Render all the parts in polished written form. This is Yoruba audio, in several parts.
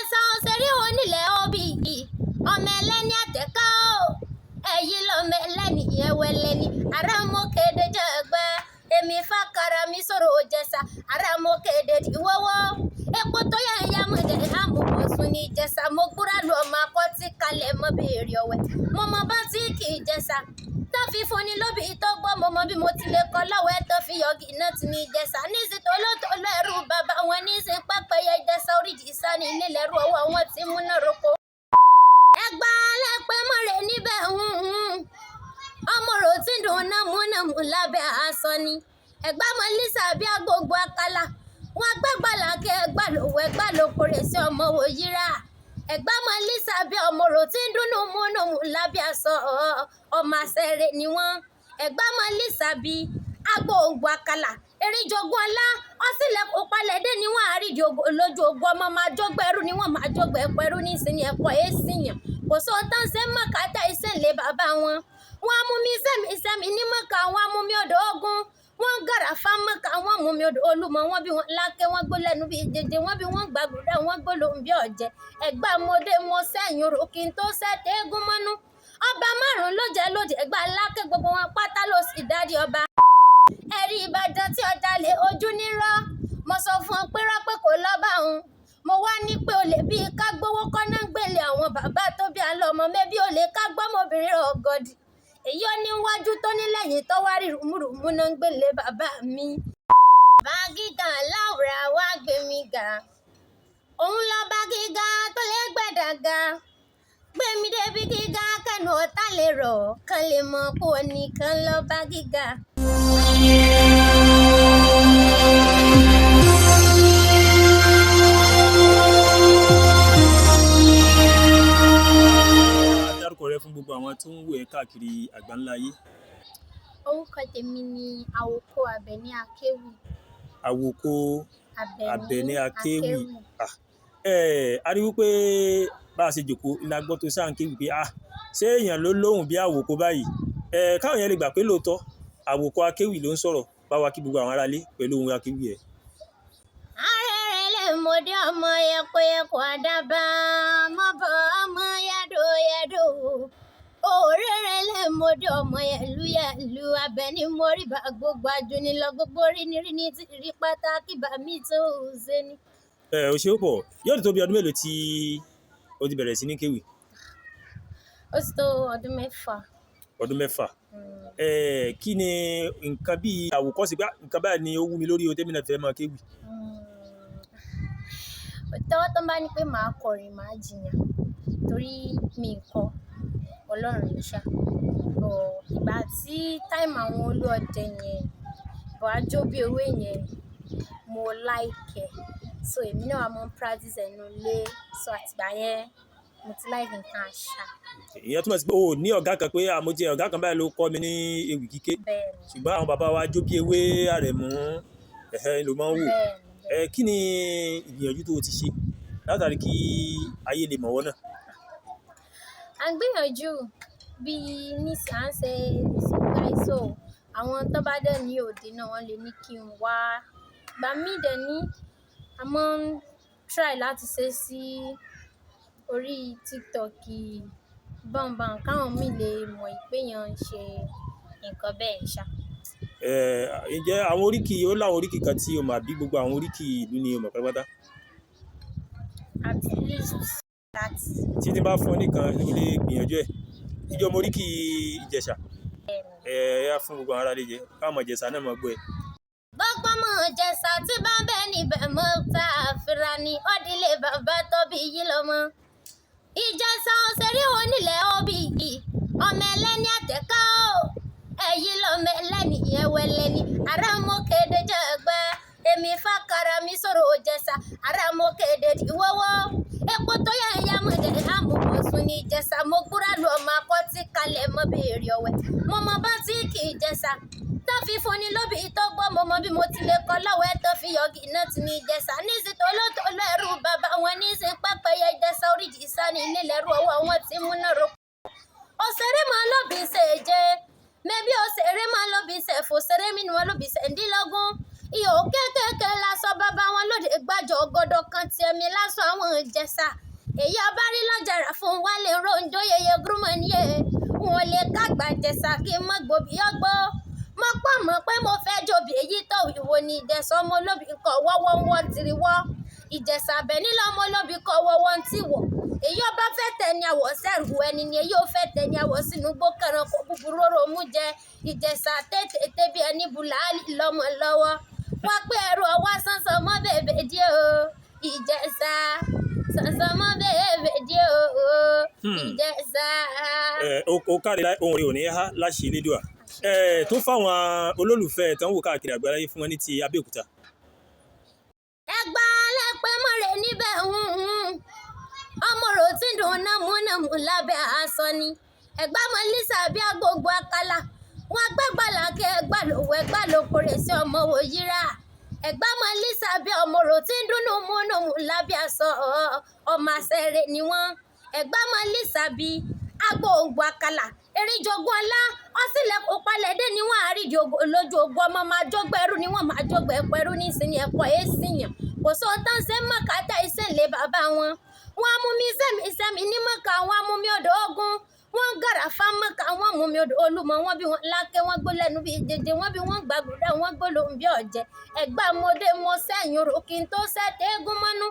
ìjẹsà òṣèré onílẹ̀ òbí ọmọ ẹlẹ́ni àtẹ̀ká o ẹ̀yìn lọ́mọ ẹlẹ́ni ẹ̀wẹ̀lẹ̀ ni àràmọ́kéde jẹ́gbẹ́ èmi fàkàrà mi sọ̀rọ̀ òjẹsà àràmọ́kéde ìwọ́wọ́ epo tó yẹ ẹ̀yà mọ̀jẹ̀ àmọ̀bọ̀sùn ní ìjẹsà mo gbúra lu ọmọ akọ́tí kalẹ̀ mọ́ béèrè ọ̀wẹ́ mo mọ bá tí kì í jẹsà tó fi fúnni lóbi tó gbọ́ mo mọ bí mo ti lè kọ́ lọ́wọ́ ẹ̀ tó fi yọ̀gì náà ti ní ìjẹsà níìsí tolótoló ẹrú bàbá wọn níìsí pẹ́pẹ́yẹ ìjẹsà oríjì sani nílẹ̀ rú ọwọ́ wọn ti múná roko. ẹgbà lẹ́pẹ́ mọ̀rẹ́ níbẹ̀ ọmọ rò tí dùn námúnámú lábẹ́ aṣọ ni ẹgbà mọ lisa bí agbègbè akala wọn gbẹgbàlà kẹ ẹgbà lówó ẹgbà lókòrè sí ọmọ wòyíra ẹgbà mọ lisa bí ọmọ rò tí dùn námúnámú lábẹ́ aṣọ ọmọ àṣẹrẹ ni wọn ẹgbà mọ lisa bí agbègbè akala eríjogún ọlá ọsílẹ̀ òpalẹ̀dé ni wọ́n àríjì lójú ogun ọmọ máa jọgbẹ́rú ni wọ́n máa jọgbẹ́pẹ́rú nísìnyí ẹ̀kọ́ èsìyàn kò sọ tán ṣe mọ̀kátà ìṣẹ̀lẹ̀ bàbá wọn wọ́n mú mi sẹ́mi ní mọ̀ká wọ́n mú mi odò ogun wọ́n gàràfà mọ̀ká wọ́n mú mi odò olúmọ wọ́n bí wọ́n lákẹ́ wọ́n gbó lẹ́nu bí jẹjẹ wọ́n bí wọ́n gbàgbọ́dá wọ́n gbó lóhùn bí ọ̀jẹ̀ ẹ̀gbá mọ́dé mọ́ sẹ́yìn rò kí n tó sẹ́tẹ̀ eégún mọ́nú ọba márùn-ún ló jẹ́ lóde ẹ̀gbá lákẹ́ gbogbo wọn pátá ló sì dádì ọba ẹ̀rí Ìbàdàn tí ọjà lè ojú nírọ́ mo sọ fún ọ pé rápẹ́ kò lọ́ba òun mo wá ní pé olè bíi ká gbowó kọ́ná ń gbélé àwọn bàbá tó bí alọ́mọ mẹ́bí olè ká gbọ́mọbìnrin ọ̀gọ́dì èyí ó ní wájú tó ní lẹ́yìn tó wá rí rùmùrùmù náà ń gbélé bàbá mi. bá gíga láwùrà wá gbé mi ga òun lọ bá gíga tó lè gbẹ̀dàga gbé mi débi gíga kẹ́nu ọ̀tá lè rọ̀ kán lè mọ̀ pé oníkan lọ bá gíga. dárúkọ rẹ fún gbogbo àwọn tó ń wò ẹ́ káàkiri àgbáńlá ayé. orúkọ tèmi ni àwòkọ Àbẹ̀ní Akéwì. àwòkọ Àbẹ̀ní Akéwì. a rí wípé bá a ṣe jòkó iná gbọ́ tó sáà ń kéwì pé ṣé èèyàn ló lóhùn bí àwòkọ báyìí káwọn yẹn lè gbà pé lóòótọ́ àwòkọ Akéwì ló ń sọ̀rọ̀ bá wa kí gbogbo àwọn aráalé pẹ̀lú ohun Akéwì ẹ̀. arẹ́rẹ́ lè mọ̀dé ọmọ ẹ̀kọ́ àdàbà mọ́bọ̀ ọmọ yàdó òrèrè lè mọ̀dé ọmọ yẹ̀lú Àbẹ̀ní mórí bá gbogbo àjùní lọ gbogbo rí ní ti rí pàtàkì bá mi tó ṣe ni. o ṣe ó pọ̀ yóò tó bí ọdún mélòó tí o ti bẹ̀rẹ̀ sí ní kéwì. ó sì tó ọdún mẹ́fà. ọdún mẹ́fà. kí ni nǹkan bíi àwòkọ́ṣe pé nǹkan báyìí ni ó wú mi lórí o tẹ́mi náà fẹ́ máa kéwì. tọ́wọ́ tó bá ní pé màá kọrin màá jiyàn torí mi kọ Ọlọ́run ló ṣá ìgbà tí táìmù àwọn olóòdẹ yẹn bọ̀ájó bí owó yẹn mo láìkẹ̀ so èmi náà mọ̀ practice ẹnu lé so àtìgbà yẹn mo ti láìkì nǹkan àṣà. ìyẹn túmọ̀ sí pé o ní ọ̀gá kan pé àmójẹ ọ̀gá kan báyìí ló kọ́ mi ní ewì kíké ṣùgbọ́n àwọn bàbá wa jó bí ewé Àrẹ̀mú ló máa ń wò kí ni ìgbìyànjú tó o ti ṣe látàrí kí ayé lè mọ̀wọ́ náà. à ń gbìyànjú bíi nísànsẹ ìsìnkáìsọ àwọn tó bá dẹ̀ ní òde náà wọ́n lè ní kí n wá gbà mí dẹ̀ ní a máa ń try láti ṣe sí orí TikTok bọ̀nbọ̀n káwọn míì lè mọ̀ ìpéyàn ń ṣe nǹkan bẹ́ẹ̀ ṣá. ǹjẹ́ àwọn oríkì ó láwọn oríkì kan tí o mọ̀ àbí gbogbo àwọn oríkì ìlú ni o mọ̀ pátápátá. at least that. tí ti bá fún ọ nìkan o lè gbìyànjú ẹ̀ ìjọ ọmọ oríkì Ìjẹ̀ṣà yá fún gbogbo àwọn aráàlú jẹ káwọn ọmọ Ìjẹ̀ṣà náà mọ̀ gbọ́ ẹ. gbogbo ọmọ Ìjẹ̀ṣà tí bá ń bẹ níbẹ̀ mọ́ tá a fira ni ọdílé bàbá tóbi yìí lọ́mọ. Ìjẹ̀ṣà òṣèré onílẹ̀ òbí ọmọ ẹlẹ́ni àtẹ̀ká o ẹ̀yìn lọ́mọ ẹlẹ́ni ẹ̀wẹ̀lẹ̀ ni àràmọ́kéde jẹ́gbẹ́ èmi fàkàrà mi sọ̀rọ̀ Ìjẹ̀ṣà àràmọ́kéde ìwọ́wọ́ epo tó yẹ ẹ̀yà mọ̀jẹ̀ àmọ̀bọ̀sùn ní Ìjẹ̀ṣà mo gbúra lu ọmọ akọ́tí kalẹ̀ mọ́ béèrè ọ̀wẹ́ mo mọ bá tí kì í Ìjẹ̀ṣà tó fi fúnni lóbi tó gbọ́ mo mọ bí mo ti lè kọ́ lọ́wọ́ ẹ̀ tó fi yọ̀gì náà ti ní Ìjẹ̀ṣà níìsí tolótoló ẹrú bàbá wọn níìsí pẹ́pẹ́yẹ ìjẹ̀ṣà oríjì sani nílẹ̀ rú ọwọ́ wọn ti múná roko. òṣèré máa lóbi ṣèje mẹ́bí òṣèré máa lóbi ṣẹ̀fọ́ òṣèré mi ni wọ́n lóbi ṣẹ̀ndínlógún ihò kéékèèké lásọ bàbá wọn lóde gbá àjọ ọgọdọ kan ti ẹ̀mí lásán àwọn Ìjẹ̀ṣà èyí ọba rí lọ́jàrà fún Wálé Rondo yeye gúrúmọ̀ níye wọn lè kágbà Ìjẹ̀ṣà kí n mọ́ gbòbí ọgbọ́ mọ́ pọ̀ mọ́ pé mo fẹ́ jòbí èyí tó ìwò ní Ìjẹ̀ṣà ọmọ olóbì kọ̀ wọ́wọ́ ń wọ́ tìrì wọ́ Ìjẹ̀ṣà bẹ̀ nílò ọmọ olóbì kọ̀ wọ́wọ́ ń tì wọ̀ èyí ọba fẹ́ tẹ̀ ní àwọ̀ sẹ́rù ẹni ni èyí ò fẹ́ tẹ̀ ní àwọ̀ sínú gbókàrán kó búburú rò mú jẹ Ìjẹ̀ṣà tètè bí ẹni bùláàlì lọ́mọ lọ́wọ́ wọ́n pé ẹrù ọwọ́ sánsán mọ́ bèbè díẹ̀ o Ìjẹ̀ṣà sánsán mọ́ bèbè díẹ̀ o Ìjẹ̀ṣà. ó kárí ohun rẹ̀ ò ní há láṣẹ Elédùà tó fáwọn olólùfẹ́ tó ń wò káàkiri àgbáláyé fún wọn ní ti Abẹ́òkúta. ẹgbà lẹ́pẹ́ mọ́rẹ̀ níbẹ̀ ọmọ rò tí ń dùn námúnámú lábẹ́ aṣọ ni ẹgbà mọ́ Lísà bí agbègbè Àkàlà wọn gbẹ́gbàlà kí ẹgbà lòwò ẹgbà lóko rẹ̀ sí ọmọ òyìnbá ẹgbà mọ́ Lísà bí ọmọ rò tí ń dùn námúnámú lábẹ́ aṣọ ọmọ àṣẹrẹ ni wọ́n ẹgbà mọ́ Lísà bí agbègbè Àkàlà eríjogún ọlá ọsílẹ̀kùn palẹ̀dé ni wọ́n àrídìí lójú ogun ọmọ máa jógbẹ́rú ni wọ́n máa jógbẹ́pẹ́rú nísìnyí ẹ̀kọ́ èsìyàn kò sóò tán ṣe mọ̀kátà ìṣẹ̀lẹ̀ bàbá wọn wọ́n mú mi sẹ́mi ní mọ̀ká wọ́n mú mi odò ogun wọ́n gàràfà mọ̀ká wọ́n mú mi odò Olúmọ wọ́n bí wọ́n lákẹ́ wọ́n gbó lẹ́nu bí jẹjẹ wọ́n bí wọ́n gbàgùdà wọ́n gbó lóhùn bí ọ̀jẹ̀ ẹ̀gbá mọ́dé mọ́ sẹ́yìn rò kí n tó sẹ́tẹ̀ eégún mọ́nú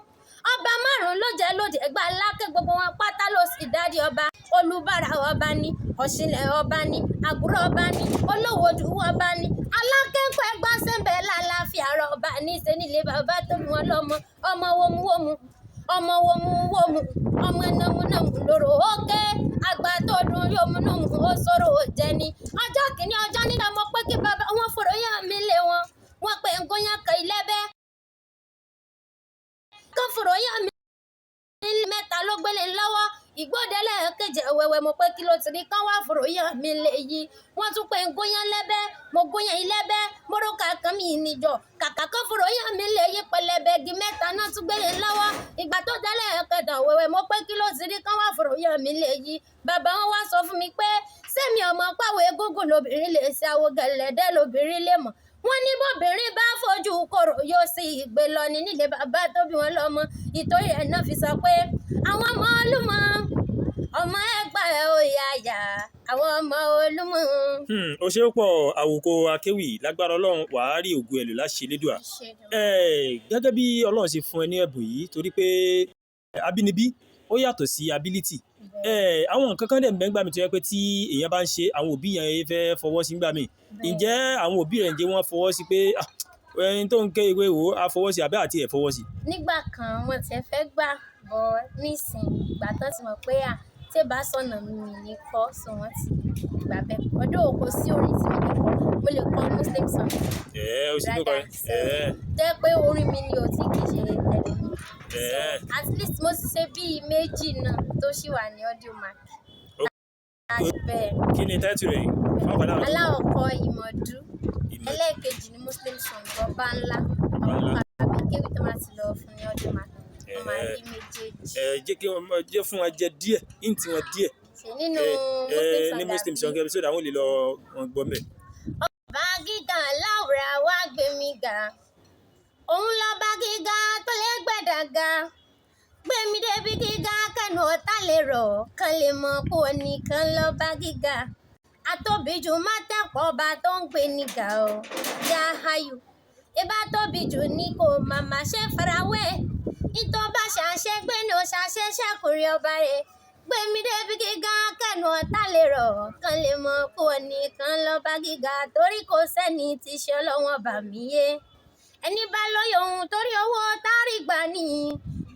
ọba márùn ló jẹ lóde ẹgbà lákẹ́ gbogbo wọn pátá ló sì dárí ọba Olúbàrà ọba ní Ọ̀ṣìnlẹ̀ ọba ní Àgùrọ̀ ọba ní Olówódù ọba ní alákẹ́kọ̀ọ́ ẹgbà sẹ́ńbẹ̀ lálàáfíà rọ̀ ọba ní sẹ́nilé bàbá tó bí wọn lọ́mọ ọmọ wòmùwòmù ọmọ wòmùwòmù ọmọ nàmúnàmù lóró òkè àgbà tó dùn yòmùnàmù ó sọ̀rọ̀ òjẹ ni ọjọ́ kìíní ọjọ́ nígbà mọ̀ pé kí bàbá wọn fòrò yá mi lé wọn pé nǹkan yàn kàn ilẹ́bẹ́ kan fòrò yá mi mẹ́ta ló gbélé lọ́wọ́ ìgbódélé kejì ẹ̀wẹ̀wẹ̀ mo pé kí ló ti rí kán wá fòrò yàn mí lè yí wọ́n tún pé ngóyán lẹ́bẹ́ mo góyán ilẹ́bẹ́ mọ́rọ́kà kan mi níjọ kàkà kan fòrò yàn mí lè yí pẹlẹbẹ igi mẹ́ta náà tún gbélé lọ́wọ́ ìgbà tó délé kẹta ẹ̀wẹ̀wẹ̀ mo pé kí ló ti rí kán wá fòrò yàn mí lè yí bàbá wọn wá sọ fún mi pé sẹ́mi ọmọ pàwọ́ egúngún lobìnrin lè ṣe àwọ̀ gẹ̀lẹ́dẹ́ lobìnrin lè mọ̀ wọ́n ní bóbìnrin bá fojú kòrò yóò sì gbé lọ ní nílé bàbá tó bí wọn lọ́mọ ìtòrí ẹ̀ náà fi sọ pé àwọn ọmọ Olúmọ ọmọ Ẹ̀gbá òye àyà àwọn ọmọ Olúmọ. ó ṣe pọ̀ àwòkọ akéwì lágbára Ọlọ́run wàá rí ògùn ẹ̀lò láṣẹ Elédùà gẹ́gẹ́ bí Ọlọ́run ṣe fún ẹ ní ẹ̀bùn yìí torí pé abínibí ó yàtọ̀ sí ability àwọn nǹkan kan dẹ̀ ń bẹ́ngbà mi tó yẹ pé tí èèyàn bá ń ṣe àwọn òbí yẹn fẹ́ fọwọ́ sí gbà mí ǹjẹ́ àwọn òbí rẹ̀ ǹjẹ́ wọ́n fọwọ́ sí pé ẹni tó ń ké ìwé wò á fọwọ́ sí àbẹ́ àti ẹ̀ fọwọ́ sí. nígbà kan wọn ti fẹ́ gbà bọ́ nísìnyí ìgbà tán ti mọ̀ pé tí bá sọ̀nà mi ní kọ́ sọ wọ́n ti gbà bẹ́ẹ̀ ọdún òkò sí orin tí mi lè kọ́ mo lè kọ́ Muslim song ó sì tó kọ́ jẹ́ pé orin mi ni ò tí kì í ṣe tẹ̀lé mi at least mo ti ṣe bíi méjì náà tó ṣì wà ní audio mark. kí ni tẹ́tù rẹ̀ aláwọ̀kọ́ ìmọ̀dú ẹlẹ́ẹ̀kejì ní Muslim song ọba ńlá ọba kéwì tó máa ti lọ fún ní audio mark ọmọ ayé méjèèjì. jẹ́ kí wọ́n jẹ́ fún wa jẹ díẹ̀ ní tiwọn díẹ̀ nínú Muslim song kẹ́bi sódà àwọn lè lọ wọn gbọ́ mẹ́. ọba gíga láwùrà wá gbé mi ga òun lọ́ba gíga tó lè gbẹ̀dàga gbé mi débi gíga kẹ́nu ọ̀tá lè rọ̀ kán lè mọ̀ kó nìkan lọ́ba gíga àtòbíjù má tẹ̀pọ̀ ọba tó ń gbé nígà o yá ayù ìbá tóbi jù ní kò màmá ṣe farawé ìtọ́ bá ṣàṣẹ gbé ní o ṣàṣẹ ṣàkùnrin ọba rẹ̀ gbé mi débi gíga kẹ́nu ọ̀tá lè rọ̀ kán lè mọ̀ kó nìkan lọ́ba gíga torí kò sẹ́ni tí ṣe ọlọ́wọ́n bà mí yé ẹni bá lóye ohun torí owó tárí gbà ní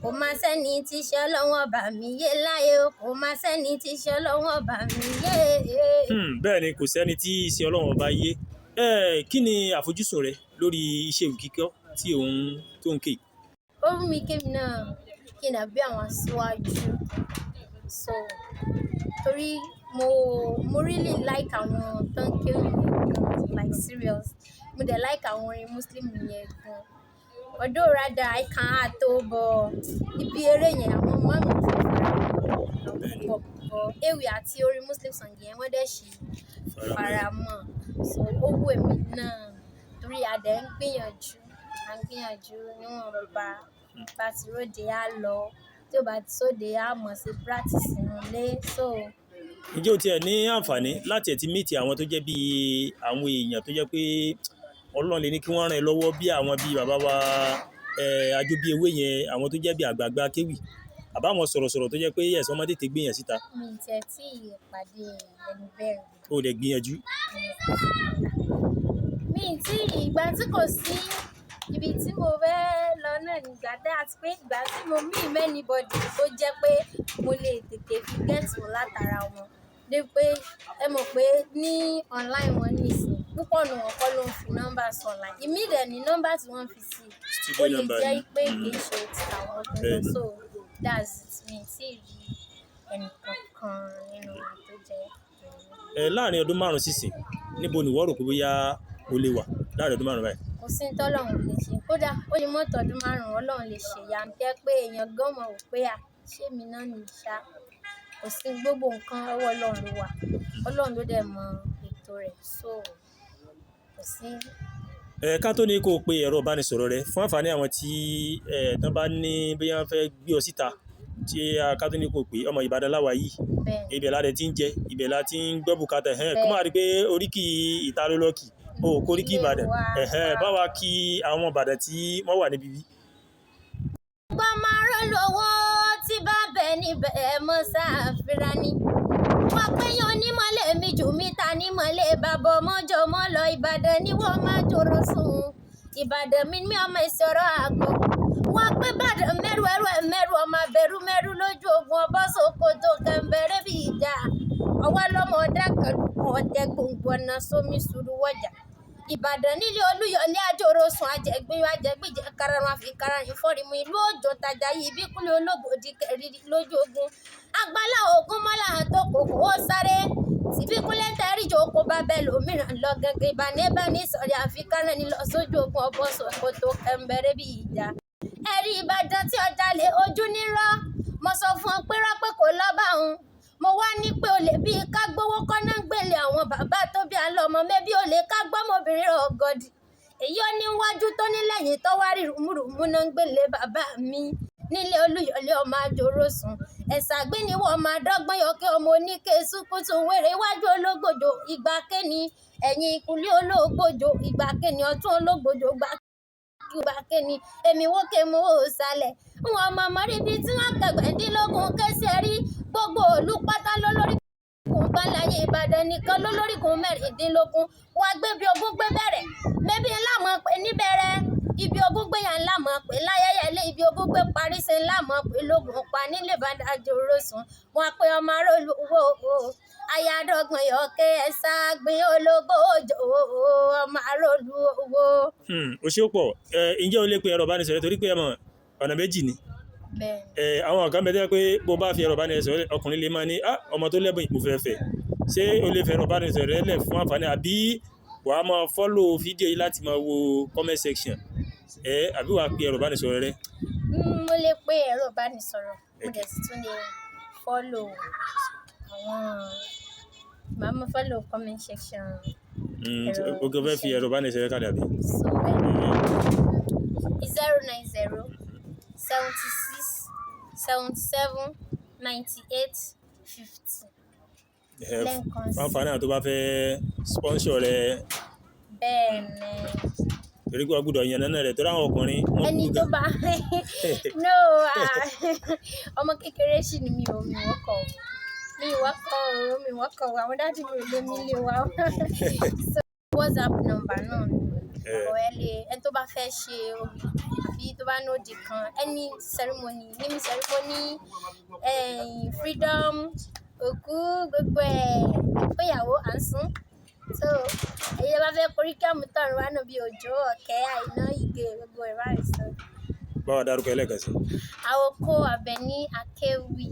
kò má sẹ́ni tí ṣe ọlọ́wọ́n bà mí yé láyé kò má sẹ́ni tí ṣe ọlọ́wọ́n bà mí yé. bẹ́ẹ̀ ni kò sẹ́ni tí ṣe ọlọ́wọ́n bá yé kí ni àfojúsùn rẹ lórí iṣẹ́ ìwé kíkọ́ tí òun tó ń ké. ó wù mí kémi náà kí n dàbí àwọn aṣáájú so torí mo really like àwọn tó ń ké like serious mo dẹ̀ like àwọn orin Muslim yẹn gan ọdún rádà àìkàn àtó bọ̀ ibi eré yẹn àwọn ọmọ mi fẹ́ bọ̀ ewì àti orin Muslim song yẹn wọ́n dẹ̀ ṣì fara mọ́ so ó wù èmi náà torí adẹ̀ ń gbìyànjú níwọ̀nba bá ti róde á lọ tí ó bá ti sóde á mọ̀ sí practice nínú ilé so. Ǹjẹ́ o tiẹ̀ ní àǹfààní láti ẹ̀ ti meet àwọn tó jẹ́ bí àwọn èèyàn tó jẹ́ pé Ọlọ́run lè ní kí wọ́n ràn ẹ́ lọ́wọ́ bí àwọn bí bàbá wa Ajóbí ewé yẹn, àwọn tó jẹ́ bí àgbààgbà akéwì àbáwọn sọ̀rọ̀sọ̀rọ̀ tó jẹ́ pé ẹ̀sán ọmọdé tètè gbìyàn síta. Mi ì tiẹ̀ tí ìpàdé ẹni bẹ́ẹ̀. O dẹ̀ gbìyànjú. Mi ì tí ìgbà tí kò sí ibi tí mo fẹ́ lọ náà nígbà dá àti pé ìgbà tí mo mí anybody tó jẹ́ pé mo lè tètè fi gẹ́ẹ̀tì wọn látara wọn dé pé ẹ mọ̀ pé ní online wọn ní ìsìn púpọ̀ nù wọn kọ́ ló ń fi nọ́mbà sọ online ìmídẹ̀ ní nọ́mbà tí wọ́n fi sí ó lè jẹ́ pé kì í ṣe ti àwọn ọdún so that's it. Mi ì tí rí ẹnìkankan nínú wọn tó jẹ́ láàrin ọdún 5 sísìn níbo ni wọ́n rò pé bóyá o lè wà láàrin ọdún 5 báyìí. kò sí tọ́lọ́run lè ṣe kódà ó lè mọ́tò ọdún 5 Ọlọ́run lè ṣe ìyá jẹ́ pé èèyàn gan mọ̀ wò pé ṣé mi náà ní ìṣá kò sí gbogbo nǹkan ọwọ́ Ọlọ́run ló wà Ọlọ́run ló dẹ̀ mọ ètò rẹ̀ so kò sí. Ká tó ní kó o pe ẹ̀rọ ìbánisọ̀rọ̀ rẹ fún àǹfààní àwọn tí tán bá ní bóyá wọ́n fẹ́ gbé ọ síta tí ká tó ní kó o pè ọmọ Ìbàdàn láwa yìí ibẹ̀ la dẹ̀ ti ń jẹ ibẹ̀ la ti ń gbọ́ bùkátà kó má rí pé oríkì ìta ló lọ́ọ̀kì o kò oríkì Ìbàdàn báwa kí àwọn Ìbàdàn tí wọ́n wà níbí bí. gbọ́ máa rán lọ́wọ́ tí bá bẹ̀ níbẹ̀ mọ́ sáfìrà ni wọ́n pé yan onímọ̀lẹ́ mi jù mí ta nímọ̀lẹ́ bàbá ọmọjọ́ mọ́ lọ Ìbàdàn ni wọ́n máa jòrò sùn Ìbàdàn mi ní ọmọ ìṣòro àgọ́ wọ́n pé Ìbàdàn mẹ́rù ẹrù ẹ̀ mẹ́rù ọmọ abẹ́rù mẹ́rù lójú ogun ọbọ̀ Sókótó kẹ̀mbẹ̀rẹ̀ bí ìjà ọwọ́ lọ́mọ ọ̀dà kan ọ̀dẹ gbòǹgbò ọ̀nà sómi sùúrù wọ̀jà Ìbàdàn nílé Olúyọ̀lé àjòrò sùn àjẹgbìjẹ karahun àfikàràyìn fọ́ọ̀rìmù ìlú òjò tajà yìí bí kúlẹ̀ olóògbòdì kẹrìndì lójú ogun agbálá ogun mọ́lá tó kòkó ó sáré síbí kúlẹ̀ tẹ́rìjọ oko bábẹ́ lòmíràn lọ gẹ́gẹ́ ìbánibáni sọ̀rọ̀ àfikàràn ní lọ sójú ogun ọbọ̀ Sókótó kẹ̀mbẹ̀rẹ̀ bí ìjà ẹ̀rí Ìbàdàn tí ọjà lè ojú nírọ́ mo sọ fún ọ pé rápẹ́ kò lọ́ba òun mo wá ní pé olè bíi ká gbowó kọ́ná gbélé àwọn bàbá tó bí alọ́mọ mẹ́bí olè ká gbọ́mọbìnrin rẹ̀ ọ̀gọ́dì èyí ó ní wájú tó ní lẹ́yìn tó wá rí rùmùrùmù náà ń gbélé bàbá mi nílé Olúyọ̀lé ọmọ àjòrò sùn ẹ̀sà gbéniwọ̀ ọmọ àdọ́gbọ́n yọkẹ́ ọmọ oníke sùkútù wèrè iwájú ológbòjò ìgbà kéni ẹ̀yìn ìkùlé ológbòjò ìgbà kéni ọ̀tún ológbòjò gbà kéni èmi wókè mú òsàlẹ̀ wọn ọmọ mọ́rí bíi tí wọ́n kẹgbẹ̀ẹ́dínlógún kẹsẹ̀ rí gbogbo òlú pátá lólórí kùn gbàláyé Ìbàdàn nìkan lólórí kùn 16 wọn gbé bí ogún gbé bẹ̀rẹ̀ mẹ́bí ńlá mọ̀ pé níbẹ̀rẹ̀ ibi ogún gbé yàn ńlá mọ̀ pé láyẹyẹlé ibi ogún gbé parí sí ńlá mọ̀ pé lógun pa nílé Ìbàdàn àjòrò sùn wọn pe ọmọ arólù wo ayádọ́gbọ̀n yọ̀ọ́kẹ́ ẹ̀sà gbin ológbò òjò ọmọ arólù wo. O ṣe pọ̀ ǹjẹ́ o lè pe ẹ̀rọ ìbánisọ̀rọ̀ torí pé ẹ̀mọ̀ ọ̀nà méjì ni àwọn kan bẹ́ẹ̀ pé bó bá fi ẹ̀rọ ìbánisọ̀rọ̀ ọkùnrin lè máa ní ọmọ tó lẹ́bùn ìpò fẹ́fẹ́ ṣé o lè fẹ́ ẹ̀rọ ìbánisọ̀rọ̀ rẹ lẹ̀ fún àǹfààní àbí wàá máa fọ́lò fídíò yìí láti máa wo comment section àbí wàá pe ẹ̀rọ ìbánisọ̀rọ̀ rẹ. Mo lè pe ẹ̀rọ ìbánisọ̀rọ̀ mo dẹ̀ sì tún lè fọ́lò àwọn màá mọ fọ́lò comment section. O kò fẹ́ fi ẹ̀rọ ìbánisọ̀rọ̀ kalẹ̀ àbí. 090 76 77 98 50. Fáfáná tó bá fẹ́ sponsor rẹ. Bẹ́ẹ̀ni. Torí pé wọ́n gbọ́dọ̀ yan náà rẹ̀ tó ráwọn ọkùnrin. Ẹni tó bá no ọmọ kékeré sì ni mi wọ́kọ̀ àwọn dájú mi ò lé mi lé wa. WhatsApp number náà ni ẹni tó bá fẹ́ ṣe obì àbí tó bá nóòdì kan any ceremony naming ceremony freedom òkú gbogbo ìgbéyàwó à ń sún so ẹ̀yẹ bá fẹ́ korí kí àmútọ̀run wà náà bí òjò ọ̀kẹ́ àìná ìgè gbogbo ìbáraẹ̀ sọ. Báwa dárúkọ ẹlẹ́ẹ̀kan sí. Àwòkọ́ Àbẹ̀ní Akéwì.